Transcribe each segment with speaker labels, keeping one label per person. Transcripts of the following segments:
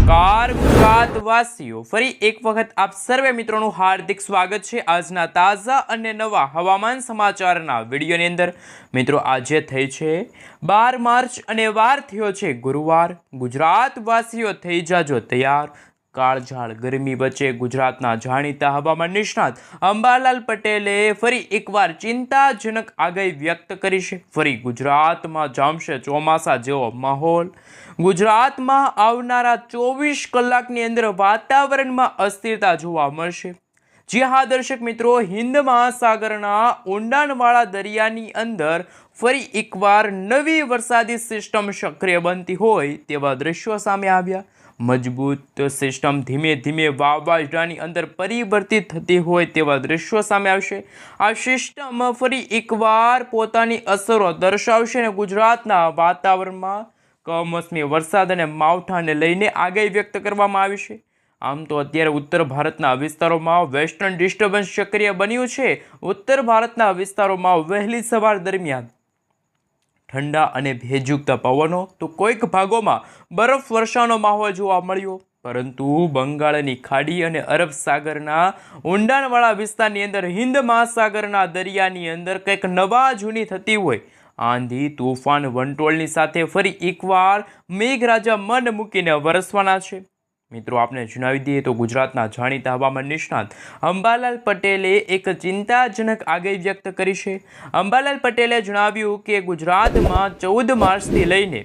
Speaker 1: નમસ્કાર ગુજરાતવાસીઓ, ફરી એક વખત આપ સર્વે મિત્રોનું હાર્દિક સ્વાગત છે આજના તાજા અને નવા હવામાન સમાચારના વિડીયોની અંદર। મિત્રો, આજે થઈ છે 12 માર્ચ અને વાર થયો છે ગુરુવાર। ગુજરાતવાસીઓ થઈ જાજો તૈયાર। કાળઝાળ ગરમી વચ્ચે ગુજરાતના જાણીતા હવામાન નિષ્ણાત અંબાલાલ પટેલે ફરી એકવાર ચિંતાજનક આગાહી વ્યક્ત કરી છે। ફરી ગુજરાતમાં જામશે ચોમાસા જેવો માહોલ। ગુજરાતમાં આવનારા 24 કલાકની અંદર વાતાવરણમાં અસ્થિરતા જોવા મળશે। જી હા દર્શક મિત્રો, હિન્દ મહાસાગરના ઊંડાણવાળા દરિયાની અંદર ફરી એકવાર નવી વરસાદી સિસ્ટમ સક્રિય બનતી હોય તેવા દ્રશ્યો સામે આવ્યા। મજબૂત સિસ્ટમ ધીમે ધીમે વાવાઝોડાની અંદર પરિવર્તિત થતી હોય તેવા દ્રશ્યો સામે આવશે। આ સિસ્ટમ ફરી એકવાર પોતાની અસરો દર્શાવશે અને ગુજરાતના વાતાવરણમાં કમોસમી વરસાદ અને માવઠાને લઈને આગાહી વ્યક્ત કરવામાં આવી છે। આમ તો અત્યારે ઉત્તર ભારતના વિસ્તારોમાં વેસ્ટર્ન ડિસ્ટર્બન્સ સક્રિય બન્યું છે। ઉત્તર ભારતના વિસ્તારોમાં વહેલી સવાર દરમિયાન ઠંડા અને ભેજયુક્ત પવનો તો કોઈક ભાગોમાં બરફ વર્ષાનો માહોલ જોવા મળ્યો, પરંતુ બંગાળની ખાડી અને અરબ સાગરના ઊંડાણવાળા વિસ્તારની અંદર હિન્દ મહાસાગરના દરિયાની અંદર કંઈક નવા જૂની થતી હોય આંધી તોફાન વંટોળની સાથે ફરી એકવાર મેઘરાજા મન મૂકીને વરસવાના છે। મિત્રો, આપને જણાવી દઈએ તો ગુજરાતના જાણીતા હવામાન નિષ્ણાત અંબાલાલ પટેલે એક ચિંતાજનક આગાહી વ્યક્ત કરી છે। અંબાલાલ પટેલે જણાવ્યું કે ગુજરાતમાં 14 માર્ચથી લઈને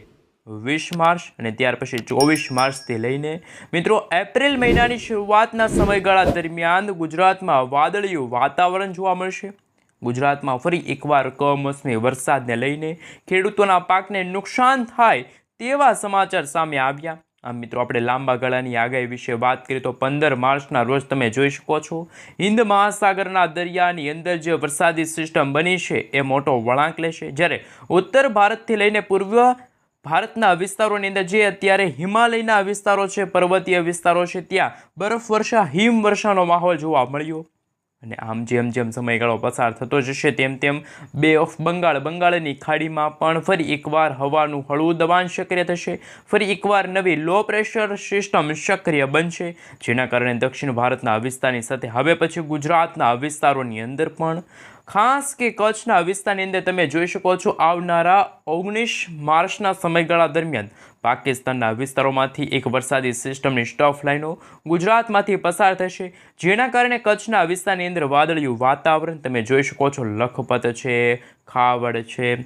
Speaker 1: 20 માર્ચ અને ત્યાર પછી 24 માર્ચથી લઈને મિત્રો એપ્રિલ મહિનાની શરૂઆતના સમયગાળા દરમિયાન ગુજરાતમાં વાદળિયું વાતાવરણ જોવા મળશે। ગુજરાતમાં ફરી એકવાર કમોસમી વરસાદને લઈને ખેડૂતોના પાકને નુકસાન થાય તેવા સમાચાર સામે આવ્યા। આમ મિત્રો, આપણે લાંબા ગાળાની આગાહી વિશે વાત કરીએ તો 15 માર્ચના રોજ તમે જોઈ શકો છો હિન્દ મહાસાગરના દરિયાની અંદર જે વરસાદી સિસ્ટમ બની છે એ મોટો વળાંક લેશે, જ્યારે ઉત્તર ભારતથી લઈને પૂર્વ ભારતના વિસ્તારોની અંદર જે અત્યારે હિમાલયના વિસ્તારો છે, પર્વતીય વિસ્તારો છે, ત્યાં બરફવર્ષા હિમવર્ષાનો માહોલ જોવા મળ્યો। અને આમ જેમ જેમ સમયગાળો પસાર થતો જશે તેમ તેમ બે ઓફ બંગાળની ખાડીમાં પણ ફરી એકવાર હવાનું હળવું દબાણ સક્રિય થશે। ફરી એકવાર નવી લો પ્રેશર સિસ્ટમ સક્રિય બનશે, જેના કારણે દક્ષિણ ભારતના વિસ્તારની સાથે હવે પછી ગુજરાતના વિસ્તારોની અંદર પણ ખાસ કે કચ્છના વિસ્તારની અંદર તમે જોઈ શકો છો આવનારા 19 માર્ચના સમયગાળા દરમિયાન પાકિસ્તાનના વિસ્તારોમાંથી એક વરસાદી સિસ્ટમની સ્ટફ લાઈનો ગુજરાતમાંથી પસાર થશે, જેના કારણે કચ્છના વિસ્તારની અંદર વાદળિયું વાતાવરણ તમે જોઈ શકો છો। લખપત છે, ખાવડ છે,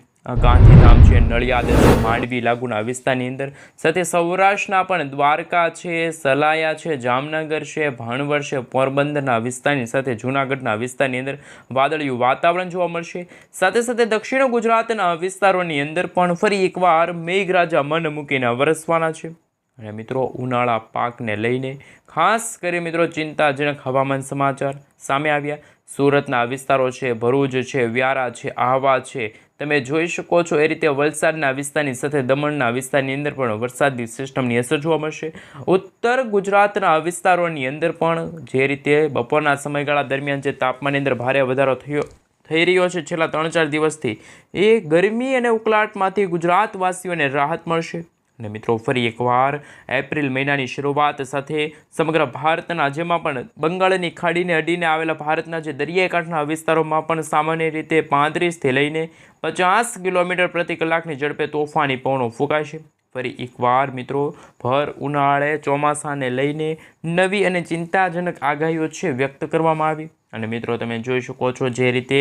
Speaker 1: ગાંધીધામ છે, નડિયાદ છે, માંડવી લાગુના વિસ્તારની અંદર સાથે સૌરાષ્ટ્રના પણ દ્વારકા છે, સલાયા છે, જામનગર છે, ભાણવડ છે, પોરબંદરના વિસ્તારની સાથે જૂનાગઢના વિસ્તારની અંદર વાદળિયું વાતાવરણ જોવા મળશે। સાથે સાથે દક્ષિણ ગુજરાતના વિસ્તારોની અંદર પણ ફરી એકવાર મેઘરાજા મન મૂકીને વરસવાના છે। અને મિત્રો, ઉનાળા પાકને લઈને ખાસ કરી મિત્રો ચિંતાજનક હવામાન સમાચાર સામે આવ્યા। સુરતના વિસ્તારો છે, ભરૂચ છે, વ્યારા છે, આહવા છે, તમે જોઈ શકો છો એ રીતે વલસાડના વિસ્તારની સાથે દમણના વિસ્તારની અંદર પણ વરસાદની સિસ્ટમની અસર જોવા મળશે। ઉત્તર ગુજરાતના વિસ્તારોની અંદર પણ જે રીતે બપોરના સમયગાળા દરમિયાન જે તાપમાનની અંદર ભારે વધારો થઈ રહ્યો છે છેલ્લા 3-4 દિવસથી, એ ગરમી અને ઉકળાટમાંથી ગુજરાતવાસીઓને રાહત મળશે। અને મિત્રો, ફરી એકવાર એપ્રિલ મહિનાની શરૂઆત સાથે સમગ્ર ભારતના જેમાં પણ બંગાળની ખાડીને અડીને આવેલા ભારતના જે દરિયાઈ કાંઠાના વિસ્તારોમાં પણ સામાન્ય રીતે 35થી લઈને 50 કિલોમીટર પ્રતિ કલાકની ઝડપે તોફાની પવનો ફૂંકાશે। ફરી એકવાર મિત્રો ભર ઉનાળે ચોમાસાને લઈને નવી અને ચિંતાજનક આગાહીઓ છે વ્યક્ત કરવામાં આવી। અને મિત્રો, તમે જોઈ શકો છો જે રીતે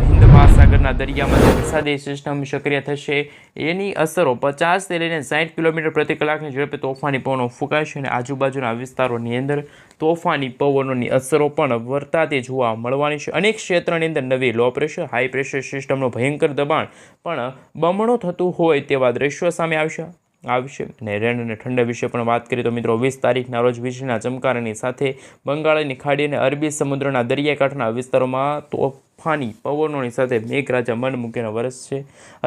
Speaker 1: હિન્દ મહાસાગરના દરિયામાં વરસાદી સિસ્ટમ સક્રિય થશે એની અસરો 50થી લઈને 60 કિલોમીટર પ્રતિ કલાકની ઝડપે તોફાની પવનો ફૂંકાશે અને આજુબાજુના વિસ્તારોની અંદર તોફાની પવનોની અસરો પણ વર્તાતી જોવા મળવાની છે। અનેક ક્ષેત્રની અંદર નવી લો પ્રેશર હાઈ પ્રેશર સિસ્ટમનું ભયંકર દબાણ પણ બમણું થતું હોય તેવા દ્રશ્યો સામે આવશે। અને રેન અને ઠંડા વિશે પણ વાત કરીએ તો મિત્રો 20 તારીખના રોજ વીજળીના ચમકારાની સાથે બંગાળની ખાડી અને અરબી સમુદ્રના દરિયાકાંઠાના વિસ્તારોમાં તોફાની પવનોની સાથે મેઘરાજા મન મૂકીને વરસશે।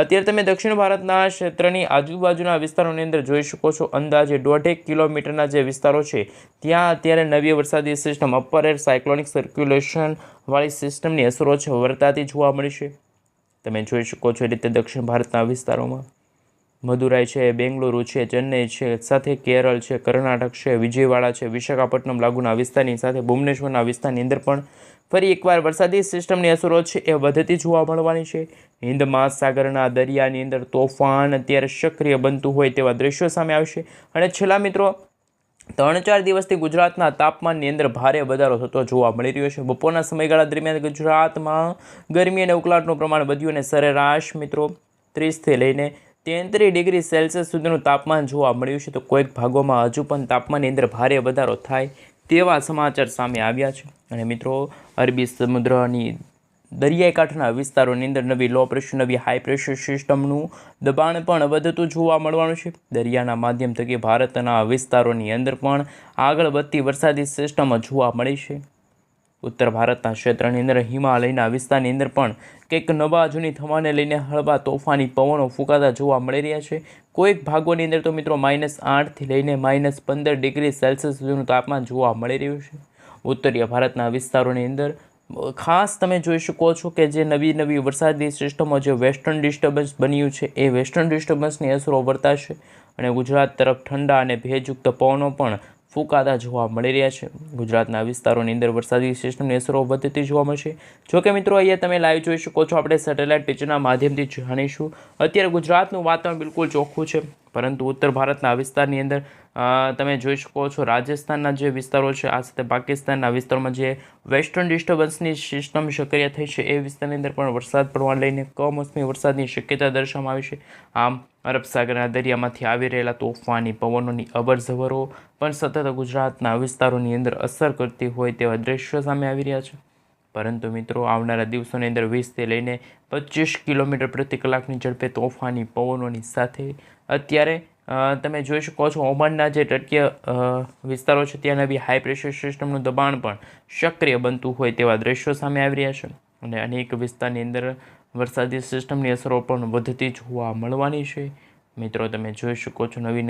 Speaker 1: અત્યારે તમે દક્ષિણ ભારતના ક્ષેત્રની આજુબાજુના વિસ્તારોની અંદર જોઈ શકો છો અંદાજે 1.5 કિલોમીટરના જે વિસ્તારો છે ત્યાં અત્યારે નવી વરસાદી system upper air cyclonic circulation વાળી સિસ્ટમની અસરો છે વર્તાતી જોવા મળશે। તમે જોઈ શકો છો એ રીતે દક્ષિણ ભારતના વિસ્તારોમાં મદુરાઈ છે, બેંગલુરુ છે, ચેન્નઈ છે, સાથે કેરળ છે, કર્ણાટક છે, વિજયવાડા છે, વિશાખાપટ્ટનમ લાગુના વિસ્તારની સાથે ભુવનેશ્વરના વિસ્તારની અંદર પણ ફરી એકવાર વરસાદી સિસ્ટમની અસરો છે એ વધતી જોવા મળવાની છે. હિન્દ મહાસાગરના દરિયાની અંદર તોફાન અત્યારે સક્રિય બનતું હોય તેવા દ્રશ્યો સામે આવશે. અને છેલ્લા મિત્રો 3-4 દિવસથી ગુજરાતના તાપમાનની અંદર ભારે વધારો થતો જોવા મળી રહ્યો છે. બપોરના સમયગાળા દરમિયાન ગુજરાતમાં ગરમી અને ઉકળાટનું પ્રમાણ વધ્યું અને સરેરાશ મિત્રો 30થી લઈને 33 ડિગ્રી સેલ્સિયસ સુધીનું તાપમાન જોવા મળ્યું છે. તો કોઈક ભાગોમાં હજુ પણ તાપમાનની અંદર ભારે વધારો થાય તેવા સમાચાર સામે આવ્યા છે. અને મિત્રો અરબી સમુદ્રની દરિયાઈ કાંઠાના વિસ્તારોની અંદર નવી લો પ્રેશર, નવી હાઈ પ્રેશર સિસ્ટમનું દબાણ પણ વધતું જોવા મળવાનું છે. દરિયાના માધ્યમ થકી ભારતના વિસ્તારોની અંદર પણ આગળ વધતી વરસાદી સિસ્ટમ જોવા મળી છે. ઉત્તર ભારતના ક્ષેત્રની અંદર હિમાલયના વિસ્તારની અંદર પણ કંઈક નવા જૂની થવાને લઈને હળવા તોફાની પવનો ફૂંકાતા જોવા મળી રહ્યા છે. કોઈક ભાગોની અંદર તો મિત્રો -8થી લઈને -15 ડિગ્રી સેલ્સિયસ સુધીનું તાપમાન જોવા મળી રહ્યું છે. ઉત્તરીય ભારતના વિસ્તારોની અંદર ખાસ તમે જોઈ શકો છો કે જે નવી વરસાદી સિસ્ટમો જે વેસ્ટર્ન ડિસ્ટર્બન્સ બન્યું છે એ વેસ્ટર્ન ડિસ્ટર્બન્સની અસરો વર્તાશે અને ગુજરાત તરફ ઠંડા અને ભેજયુક્ત પવનો પણ ફૂંકાતા જોવા મળી રહ્યા છે. ગુજરાતના વિસ્તારોની અંદર વરસાદી સિસ્ટમની અસરો વધતી જોવા મળશે. જોકે મિત્રો અહીંયા તમે લાઈવ જોઈ શકો છો, આપણે સેટેલાઇટ પિક્ચરના માધ્યમથી જાણીશું. અત્યારે ગુજરાતનું વાતાવરણ બિલકુલ ચોખ્ખું છે, પરંતુ ઉત્તર ભારતના વિસ્તારની અંદર તમે જોઈ શકો છો રાજસ્થાનના જે વિસ્તારો છે આ સાથે પાકિસ્તાનના વિસ્તારોમાં જે વેસ્ટર્ન ડિસ્ટર્બન્સની સિસ્ટમ સક્રિય થઈ છે એ વિસ્તારની અંદર પણ વરસાદ પડવાને લઈને કમોસમી વરસાદની શક્યતા દર્શાવવામાં આવી છે. આમ અરબ સાગરના દરિયામાંથી આવી રહેલા તોફાની પવનોની અવરજવરો પણ સતત ગુજરાતના વિસ્તારોની અંદર અસર કરતી હોય તેવા દ્રશ્યો સામે આવી રહ્યા છે. પરંતુ મિત્રો આવનારા દિવસોની અંદર 20થી લઈને 25 કિલોમીટર પ્રતિ કલાકની ઝડપે તોફાની પવનોની સાથે અત્યારે તમે જોઈ શકો છો ઓમાનના જે તટીય વિસ્તારો છે ત્યાં નવી હાઈ પ્રેશર સિસ્ટમનું દબાણ પણ સક્રિય બનતું હોય તેવા દ્રશ્યો સામે આવી રહ્યા છે. અને અનેક વિસ્તારની અંદર વરસાદી સિસ્ટમની અસરો પણ વધતી જોવા મળવાની છે. મિત્રો તમે જોઈ શકો છો નવી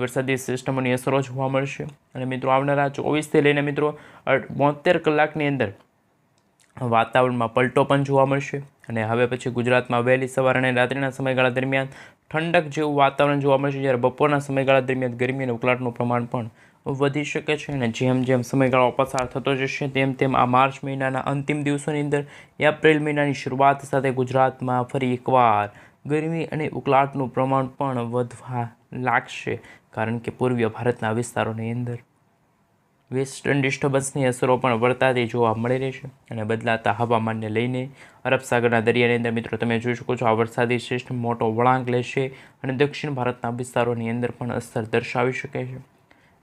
Speaker 1: વરસાદી સિસ્ટમોની અસરો જોવા મળશે. અને મિત્રો આવનારા 24થી લઈને મિત્રો 72 કલાકની અંદર વાતાવરણમાં પલટો પણ જોવા મળશે. અને હવે પછી ગુજરાતમાં વહેલી સવાર અને રાત્રિના સમયગાળા દરમિયાન ઠંડક જેવું વાતાવરણ જોવા મળશે, જ્યારે બપોરના સમયગાળા દરમિયાન ગરમી અને ઉકળાટનું પ્રમાણ પણ વધી શકે છે. અને જેમ સમયગાળો પસાર થતો જશે તેમ આ માર્ચ મહિનાના અંતિમ દિવસોની અંદર એપ્રિલ મહિનાની શરૂઆત સાથે ગુજરાતમાં ફરી એકવાર ગરમી અને ઉકળાટનું પ્રમાણ પણ વધવા લાગશે, કારણ કે પૂર્વીય ભારતના વિસ્તારોની અંદર વેસ્ટર્ન ડિસ્ટર્બન્સની અસરો પણ વર્તાતી જોવા મળી રહી છે. અને બદલાતા હવામાનને લઈને અરબ સાગરના દરિયાની અંદર મિત્રો તમે જોઈ શકો છો આ વરસાદી સિસ્ટમ મોટો વળાંક લેશે અને દક્ષિણ ભારતના વિસ્તારોની અંદર પણ અસર દર્શાવી શકે છે.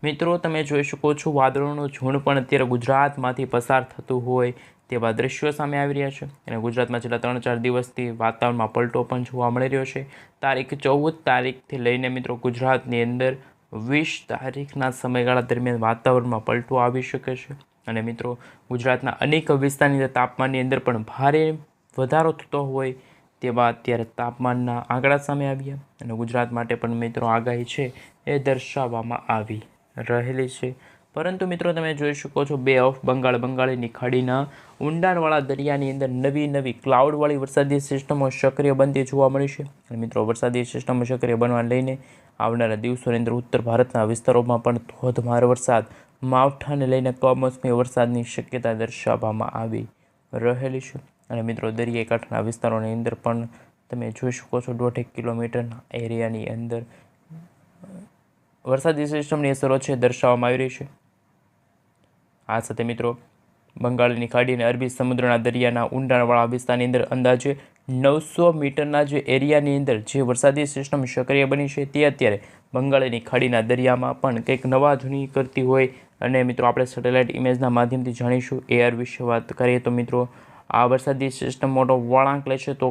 Speaker 1: મિત્રો તમે જોઈ શકો છો વાદળોનું ઝુંડ પણ અત્યારે ગુજરાતમાંથી પસાર થતું હોય તેવા દ્રશ્યો સામે આવી રહ્યા છે. અને ગુજરાતમાં છેલ્લા 3-4 દિવસથી વાતાવરણમાં પલટો પણ જોવા મળી રહ્યો છે. તારીખ 14 તારીખથી લઈને મિત્રો ગુજરાતની અંદર 20 તારીખના સમયગાળા દરમિયાન વાતાવરણમાં પલટો આવી શકે છે. અને મિત્રો ગુજરાતના અનેક વિસ્તારની અંદર તાપમાનની અંદર પણ ભારે વધારો થતો હોય તેવા અત્યારે તાપમાનના આંકડા સામે આવ્યા. અને ગુજરાત માટે પણ મિત્રો આગાહી છે એ દર્શાવવામાં આવી રહેલી છે. પરંતુ મિત્રો તમે જોઈ શકો છો બે ઓફ બંગાળની ખાડીના ઊંડાણવાળા દરિયાની અંદર નવી ક્લાઉડવાળી વરસાદી સિસ્ટમો સક્રિય બનતી જોવા મળી છે. અને મિત્રો વરસાદી સિસ્ટમો સક્રિય બનવાને લઈને આવનારા દિવસોની અંદર ઉત્તર ભારતના વિસ્તારોમાં પણ ધોધમાર વરસાદ, માવઠાને લઈને કમોસમી વરસાદની શક્યતા દર્શાવવામાં આવી રહેલી છે. અને મિત્રો દરિયાઈ કાંઠાના વિસ્તારોની અંદર પણ તમે જોઈ શકો છો 1.5 કિલોમીટરના એરિયાની અંદર વરસાદી સિસ્ટમની અસરો છે દર્શાવવામાં આવી રહી છે. આ સાથે મિત્રો બંગાળની ખાડી અને અરબી સમુદ્રના દરિયાના ઊંડાણવાળા વિસ્તારની અંદર અંદાજે 900 મીટરના જે એરિયાની અંદર જે વરસાદી સિસ્ટમ સક્રિય બની છે તે અત્યારે બંગાળની ખાડીના દરિયામાં પણ કંઈક નવા જૂની કરતી હોય. અને મિત્રો આપણે સેટેલાઇટ ઇમેજના માધ્યમથી જાણીશું એઆર વિશે વાત કરીએ તો મિત્રો આ વરસાદી સિસ્ટમ મોટો વળાંક લેશે તો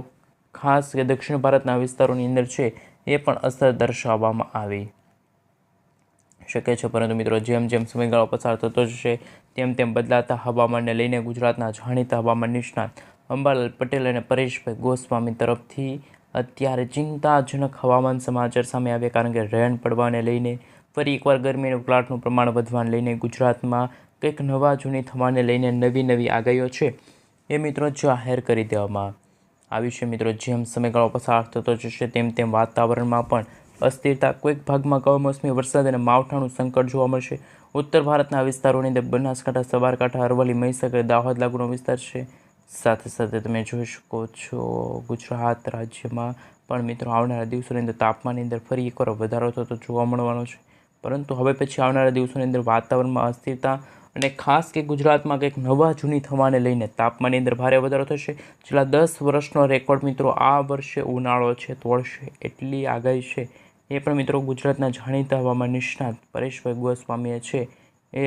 Speaker 1: ખાસ કે દક્ષિણ ભારતના વિસ્તારોની અંદર છે એ પણ અસર દર્શાવવામાં આવી શકે છે. પરંતુ મિત્રો જેમ સમયગાળો પસાર થતો જશે તેમ બદલાતા હવામાનને લઈને ગુજરાતના જાણીતા હવામાન નિષ્ણાત અંબાલાલ પટેલ અને પરેશભાઈ ગોસ્વામી તરફથી અત્યારે ચિંતાજનક હવામાન સમાચાર સામે આવ્યા, કારણ કે રેન પડવાને લઈને ફરી એકવાર ગરમી અને ઉકળાટનું પ્રમાણ વધવાને લઈને ગુજરાતમાં કંઈક નવા જૂની થવાને લઈને નવી આગાહીઓ છે એ મિત્રો જાહેર કરી દેવામાં આ વિશે મિત્રો જેમ સમયગાળો પસાર થતો જશે તેમ તેમ વાતાવરણમાં પણ અસ્થિરતા, કોઈક ભાગમાં કમોસમી વરસાદ અને માવઠાનું સંકટ જોવા મળશે. ઉત્તર ભારતના વિસ્તારોની અંદર બનાસકાંઠા, સાબરકાંઠા, અરવલ્લી, મહીસાગર, દાહોદ લાગુનો વિસ્તાર છે. સાથે સાથે તમે જોઈ શકો છો ગુજરાત રાજ્યમાં પણ મિત્રો આવનારા દિવસોની અંદર તાપમાનની અંદર ફરી એકવાર વધારો થતો જોવા મળવાનો છે. પરંતુ હવે પછી આવનારા દિવસોની અંદર વાતાવરણમાં અસ્થિરતા અને ખાસ કે ગુજરાતમાં કંઈક નવા જૂની થવાને લઈને તાપમાનની અંદર ભારે વધારો થશે. છેલ્લા 10 વર્ષનો રેકોર્ડ મિત્રો આ વર્ષે ઉનાળો છે તોડશે એટલી આગાહી છે. એ પણ મિત્રો ગુજરાતના જાણીતા હવામાન નિષ્ણાત પરેશભાઈ ગોસ્વામીએ છે એ